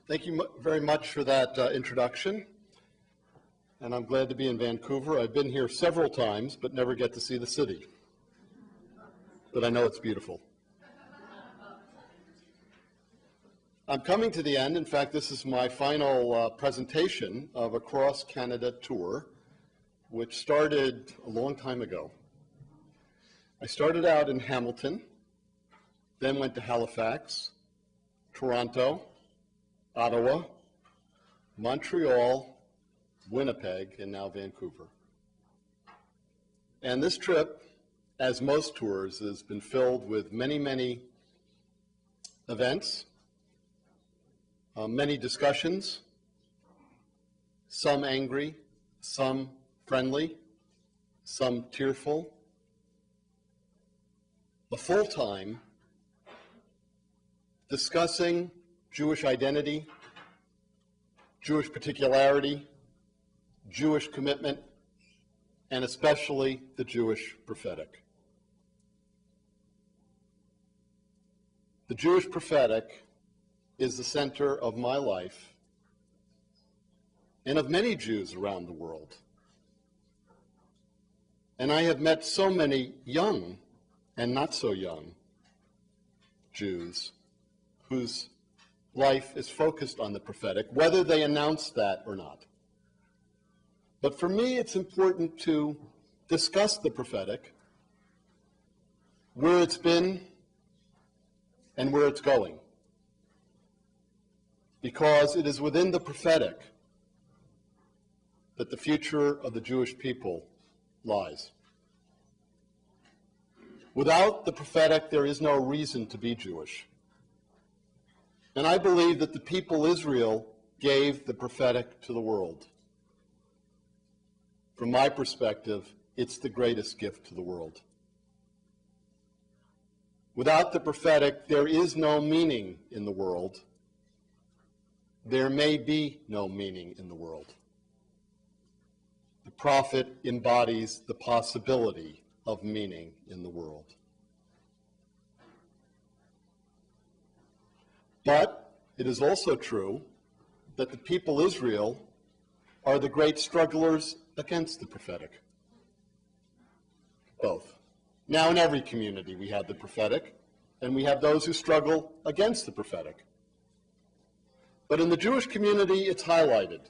Thank you very much for that introduction, and I'm glad to be in Vancouver. I've been here several times, but never get to see the city. But I know it's beautiful. I'm coming to the end. In fact, this is my final presentation of a cross-Canada tour, which started a long time ago. I started out in Hamilton, then went to Halifax, Toronto, Ottawa, Montreal, Winnipeg, and now Vancouver. And this trip, as most tours, has been filled with many, many events, many discussions, some angry, some friendly, some tearful. The full time discussing Jewish identity, Jewish particularity, Jewish commitment, and especially the Jewish prophetic. The Jewish prophetic is the center of my life and of many Jews around the world. And I have met so many young and not so young Jews whose life is focused on the prophetic, whether they announce that or not. But for me, it's important to discuss the prophetic, where it's been and where it's going, because it is within the prophetic that the future of the Jewish people lies. Without the prophetic, there is no reason to be Jewish. And I believe that the people Israel gave the prophetic to the world. From my perspective, it's the greatest gift to the world. Without the prophetic, there is no meaning in the world. There may be no meaning in the world. The prophet embodies the possibility of meaning in the world. But it is also true that the people Israel are the great strugglers against the prophetic. Both. Now in every community we have the prophetic, and we have those who struggle against the prophetic. But in the Jewish community, it's highlighted.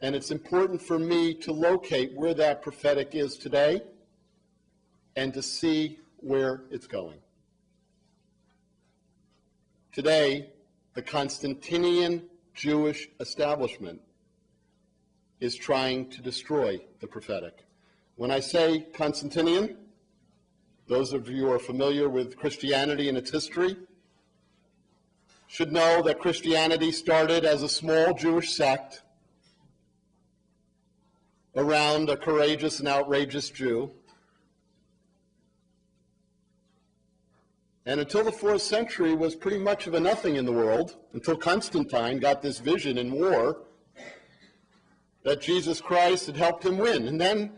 And it's important for me to locate where that prophetic is today and to see where it's going. Today, the Constantinian Jewish establishment is trying to destroy the prophetic. When I say Constantinian, those of you who are familiar with Christianity and its history should know that Christianity started as a small Jewish sect around a courageous and outrageous Jew. And until the 4th century was pretty much of a nothing in the world, until Constantine got this vision in war that Jesus Christ had helped him win, and then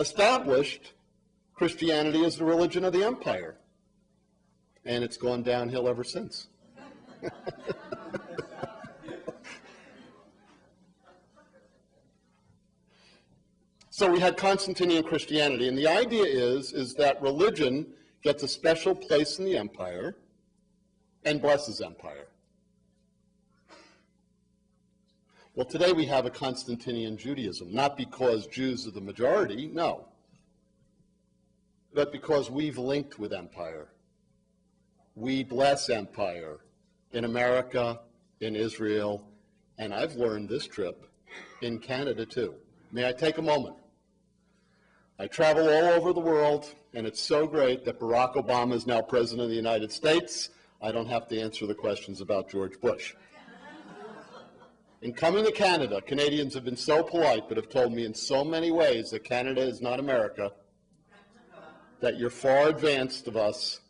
established Christianity as the religion of the empire. And it's gone downhill ever since. So we had Constantinian Christianity, and the idea is that religion gets a special place in the empire and blesses empire. Well, today we have a Constantinian Judaism, not because Jews are the majority, no, but because we've linked with empire. We bless empire in America, in Israel, and I've learned this trip in Canada too. May I take a moment? I travel all over the world, and it's so great that Barack Obama is now President of the United States. I don't have to answer the questions about George Bush. In coming to Canada, Canadians have been so polite, but have told me in so many ways that Canada is not America, that you're far advanced of us,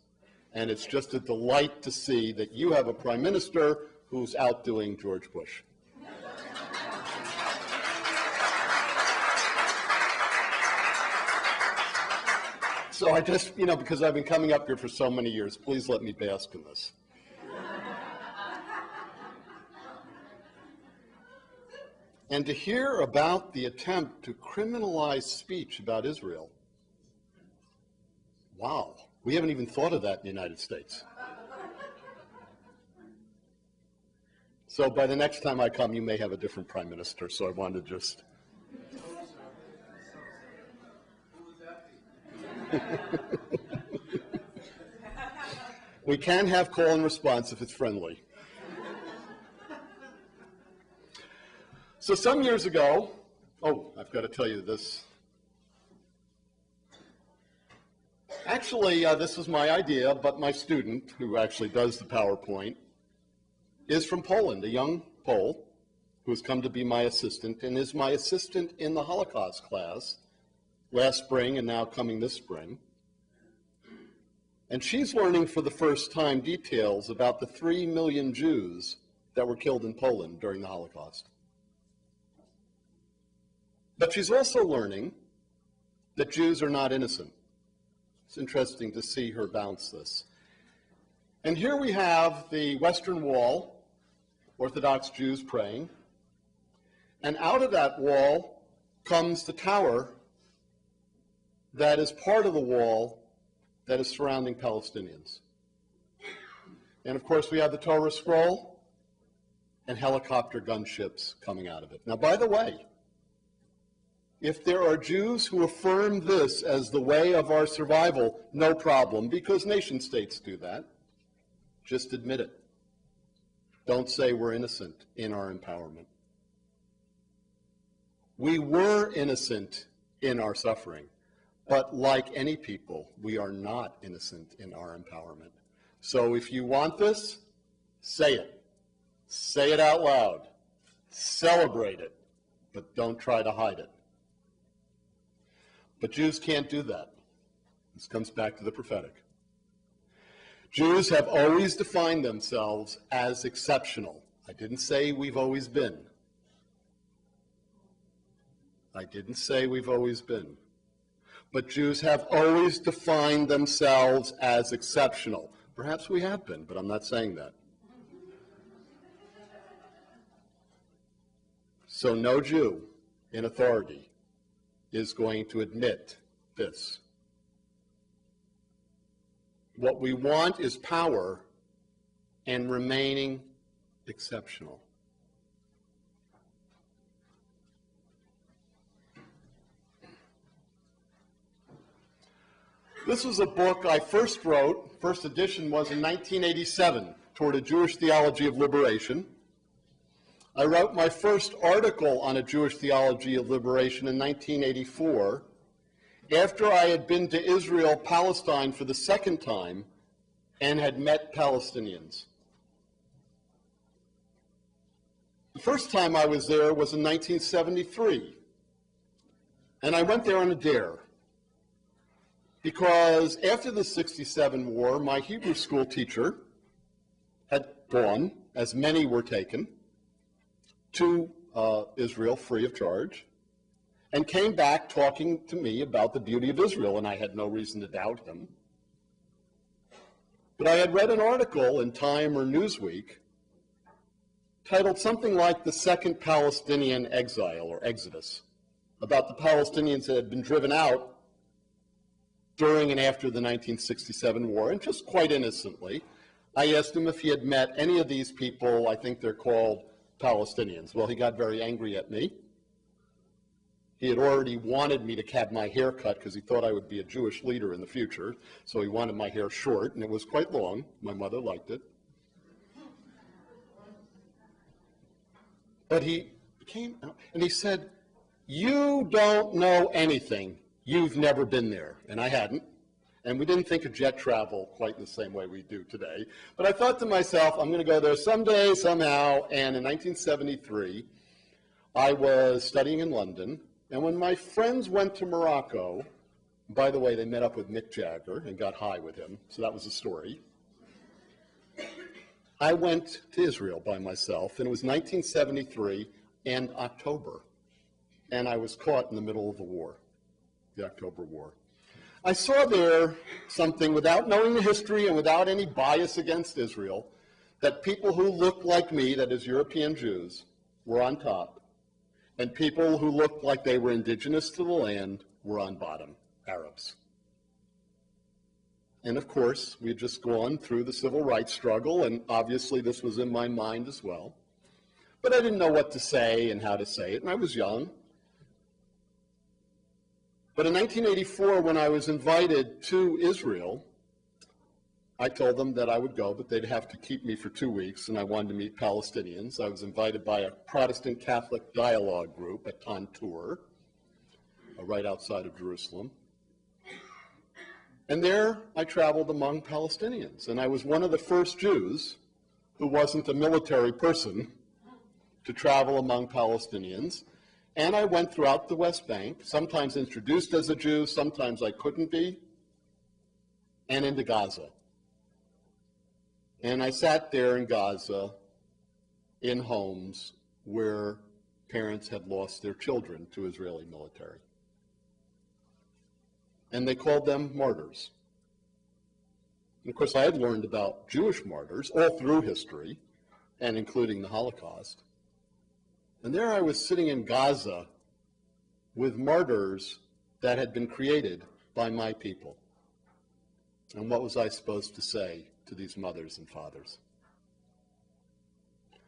and it's just a delight to see that you have a Prime Minister who's outdoing George Bush. So I just, because I've been coming up here for so many years, please let me bask in this. and to hear about the attempt to criminalize speech about Israel. Wow, we haven't even thought of that in the United States. So by the next time I come, you may have a different prime minister, so I wanted to just... We can have call and response if it's friendly. So some years ago, oh, I've got to tell you this. Actually, this was my idea, but my student, who actually does the PowerPoint, is from Poland, a young Pole who has come to be my assistant and is my assistant in the Holocaust class last spring and now coming this spring. And she's learning for the first time details about the 3 million Jews that were killed in Poland during the Holocaust. But she's also learning that Jews are not innocent. It's interesting to see her bounce this. And here we have the Western Wall, Orthodox Jews praying, and out of that wall comes the tower that is part of the wall that is surrounding Palestinians. And of course we have the Torah scroll and helicopter gunships coming out of it. Now, by the way, if there are Jews who affirm this as the way of our survival, no problem, because nation states do that. Just admit it. Don't say we're innocent in our empowerment. We were innocent in our suffering, but like any people, we are not innocent in our empowerment. So if you want this, say it. Say it out loud. Celebrate it, but don't try to hide it. But Jews can't do that. This comes back to the prophetic. Jews have always defined themselves as exceptional. I didn't say we've always been. I didn't say we've always been. But Jews have always defined themselves as exceptional. Perhaps we have been, but I'm not saying that. So no Jew in authority is going to admit this. What we want is power and remaining exceptional. This was a book I first wrote, first edition was in 1987, toward a Jewish theology of liberation. I wrote my first article on a Jewish theology of liberation in 1984, after I had been to Israel, Palestine for the second time and had met Palestinians. The first time I was there was in 1973, and I went there on a dare, because after the '67 war, my Hebrew school teacher had gone, as many were taken, to Israel free of charge, and came back talking to me about the beauty of Israel, and I had no reason to doubt him. But I had read an article in Time or Newsweek titled something like The Second Palestinian Exile, or Exodus, about the Palestinians that had been driven out during and after the 1967 war, and just quite innocently, I asked him if he had met any of these people. I think they're called Palestinians. Well, he got very angry at me. He had already wanted me to have my hair cut because he thought I would be a Jewish leader in the future, so he wanted my hair short, and it was quite long. My mother liked it. But he came out and he said, "You don't know anything. You've never been there." And I hadn't. And we didn't think of jet travel quite in the same way we do today. But I thought to myself, I'm going to go there someday, somehow. And in 1973, I was studying in London. And when my friends went to Morocco, by the way, they met up with Mick Jagger and got high with him. So that was the story. I went to Israel by myself. And it was 1973 and October. And I was caught in the middle of the war, the October War. I saw there something, without knowing the history and without any bias against Israel, that people who looked like me, that is European Jews, were on top. and people who looked like they were indigenous to the land were on bottom, Arabs. And of course, we had just gone through the civil rights struggle, and obviously this was in my mind as well. But I didn't know what to say and how to say it, and I was young. But in 1984, when I was invited to Israel, I told them that I would go, but they'd have to keep me for 2 weeks, and I wanted to meet Palestinians. I was invited by a Protestant Catholic dialogue group at Tantur, right outside of Jerusalem. And there I traveled among Palestinians, and I was one of the first Jews who wasn't a military person to travel among Palestinians. And I went throughout the West Bank, sometimes introduced as a Jew, sometimes I couldn't be, and into Gaza. And I sat there in Gaza in homes where parents had lost their children to Israeli military. And they called them martyrs. And of course, I had learned about Jewish martyrs all through history, and including the Holocaust. And there I was sitting in Gaza with martyrs that had been created by my people. And what was I supposed to say to these mothers and fathers?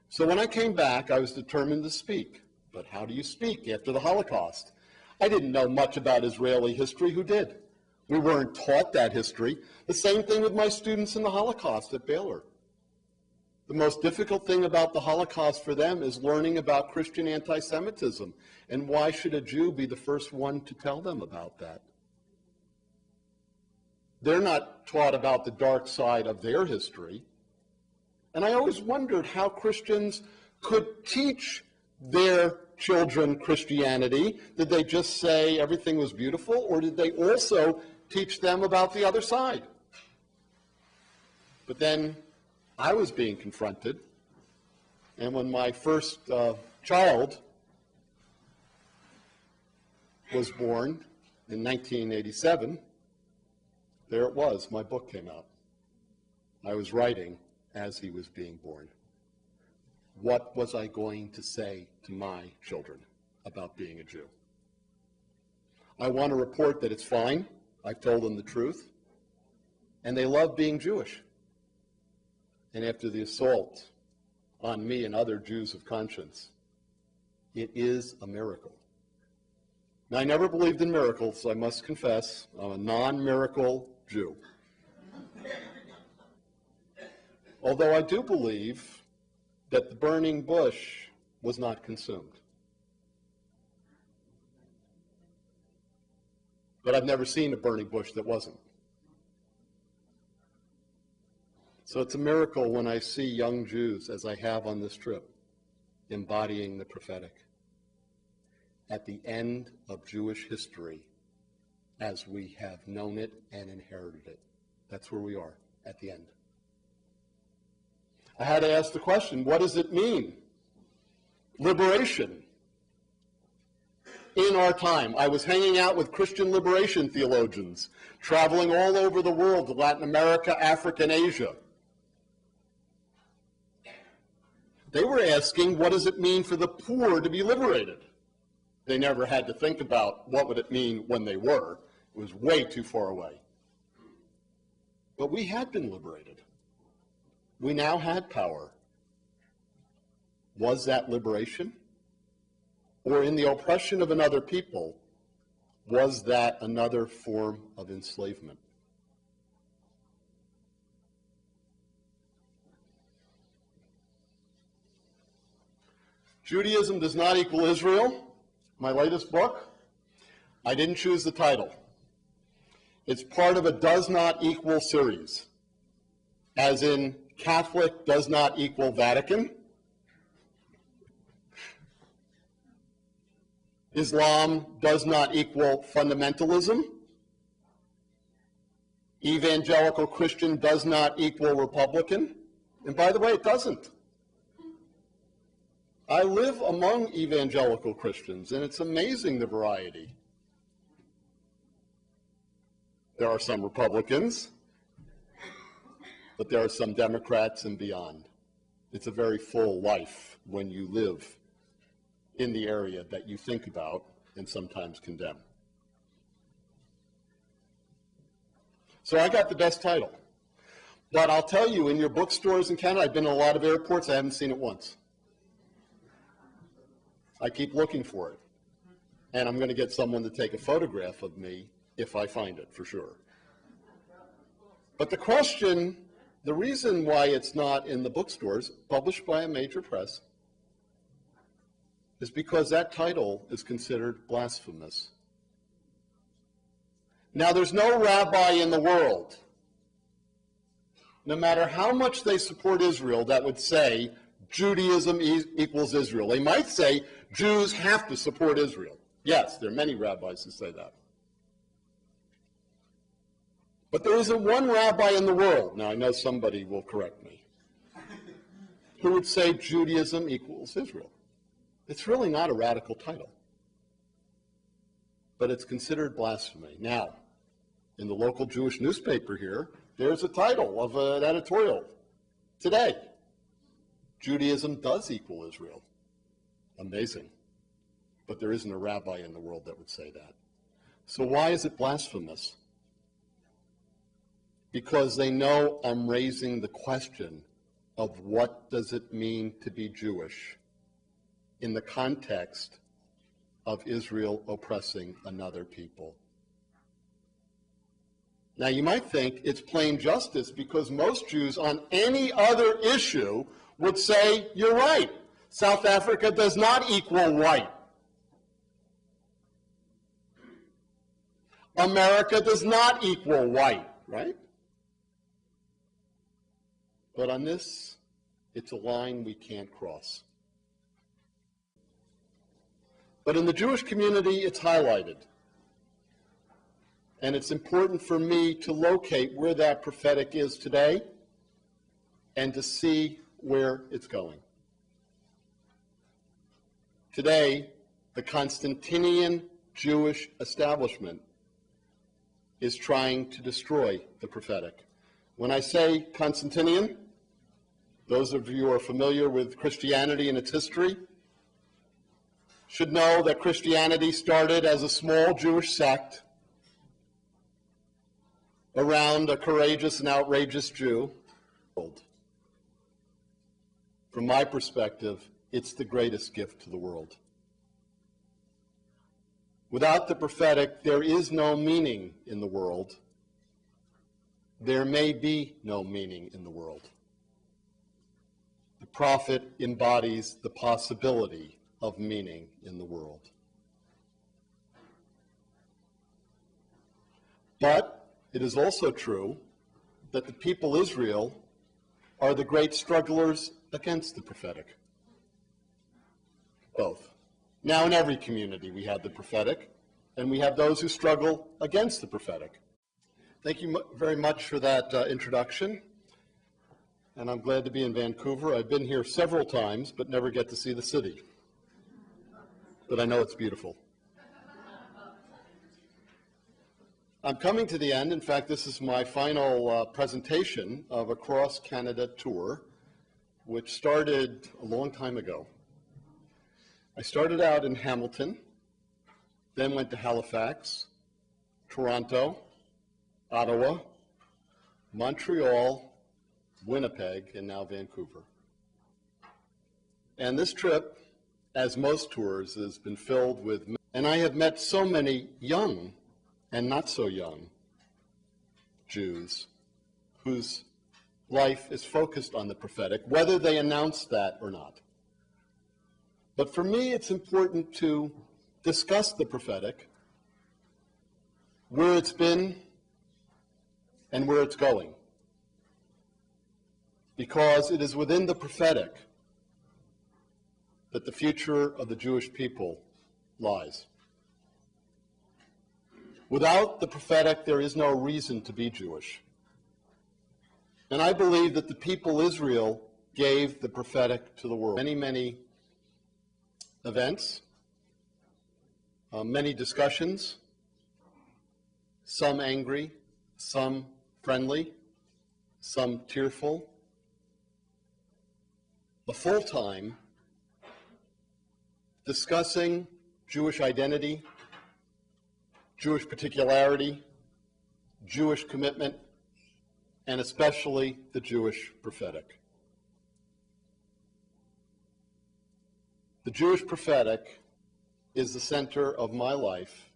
So when I came back, I was determined to speak. But how do you speak after the Holocaust? I didn't know much about Israeli history. Who did? We weren't taught that history. The same thing with my students in the Holocaust at Baylor. The most difficult thing about the Holocaust for them is learning about Christian anti-Semitism. And why should a Jew be the first one to tell them about that? They're not taught about the dark side of their history. And I always wondered how Christians could teach their children Christianity. Did they just say everything was beautiful, or did they also teach them about the other side? But then I was being confronted, and when my first child was born in 1987, there it was, my book came out. I was writing as he was being born. What was I going to say to my children about being a Jew? I want to report that it's fine. I've told them the truth. And they love being Jewish. And after the assault on me and other Jews of conscience, it is a miracle. Now, I never believed in miracles, I must confess. I'm a non-miracle Jew. Although I do believe that the burning bush was not consumed. But I've never seen a burning bush that wasn't. So it's a miracle when I see young Jews, as I have on this trip, embodying the prophetic. At the end of Jewish history, as we have known it and inherited it. That's where we are, at the end. I had to ask the question, what does it mean? Liberation. In our time, I was hanging out with Christian liberation theologians, traveling all over the world, to Latin America, Africa, and Asia. They were asking, what does it mean for the poor to be liberated? They never had to think about what would it mean when they were. It was way too far away. But we had been liberated. We now had power. Was that liberation? Or in the oppression of another people, was that another form of enslavement? Judaism does not equal Israel. My latest book, I didn't choose the title. It's part of a does not equal series, as in Catholic does not equal Vatican. Islam does not equal fundamentalism. Evangelical Christian does not equal Republican. And by the way, it doesn't. I live among evangelical Christians, and it's amazing the variety. There are some Republicans, but there are some Democrats and beyond. It's a very full life when you live in the area that you think about and sometimes condemn. So I got the best title. But I'll tell you, in your bookstores in Canada, I've been in a lot of airports, I haven't seen it once. I keep looking for it. And I'm going to get someone to take a photograph of me if I find it, for sure. But the question, the reason why it's not in the bookstores, published by a major press, is because that title is considered blasphemous. Now, there's no rabbi in the world, no matter how much they support Israel, that would say Judaism equals Israel. They might say Jews have to support Israel. Yes, there are many rabbis who say that. But there isn't one rabbi in the world, now I know somebody will correct me, who would say Judaism equals Israel. It's really not a radical title, but it's considered blasphemy. Now, in the local Jewish newspaper here, there's a title of an editorial today. Judaism does equal Israel. Amazing. But there isn't a rabbi in the world that would say that. So why is it blasphemous? Because they know I'm raising the question of what does it mean to be Jewish in the context of Israel oppressing another people. Now you might think it's plain justice because most Jews on any other issue would say, you're right, South Africa does not equal white. America does not equal white, right? But on this, it's a line we can't cross. But in the Jewish community, it's highlighted. And it's important for me to locate where that prophetic is today and to see where it's going. Today, the Constantinian Jewish establishment is trying to destroy the prophetic. When I say Constantinian, those of you who are familiar with Christianity and its history should know that Christianity started as a small Jewish sect around a courageous and outrageous Jew. From my perspective, it's the greatest gift to the world. Without the prophetic, there is no meaning in the world. There may be no meaning in the world. The prophet embodies the possibility of meaning in the world. But it is also true that the people Israel are the great strugglers against the prophetic. Both. Now in every community we have the prophetic, and we have those who struggle against the prophetic. Thank you very much for that introduction, and I'm glad to be in Vancouver. I've been here several times, but never get to see the city. But I know it's beautiful. I'm coming to the end. In fact, this is my final presentation of a cross-Canada tour, which started a long time ago. I started out in Hamilton, then went to Halifax, Toronto, Ottawa, Montreal, Winnipeg, and now Vancouver. And this trip, as most tours, has been filled with, and I have met so many young and not so young Jews whose life is focused on the prophetic, whether they announce that or not. But for me, it's important to discuss the prophetic, where it's been and where it's going, because it is within the prophetic that the future of the Jewish people lies. Without the prophetic, there is no reason to be Jewish. And I believe that the people Israel gave the prophetic to the world. Many, many events, many discussions, some angry, some friendly, some tearful. The full time discussing Jewish identity, Jewish particularity, Jewish commitment, and especially the Jewish prophetic. The Jewish prophetic is the center of my life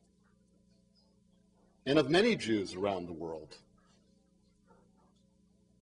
and of many Jews around the world.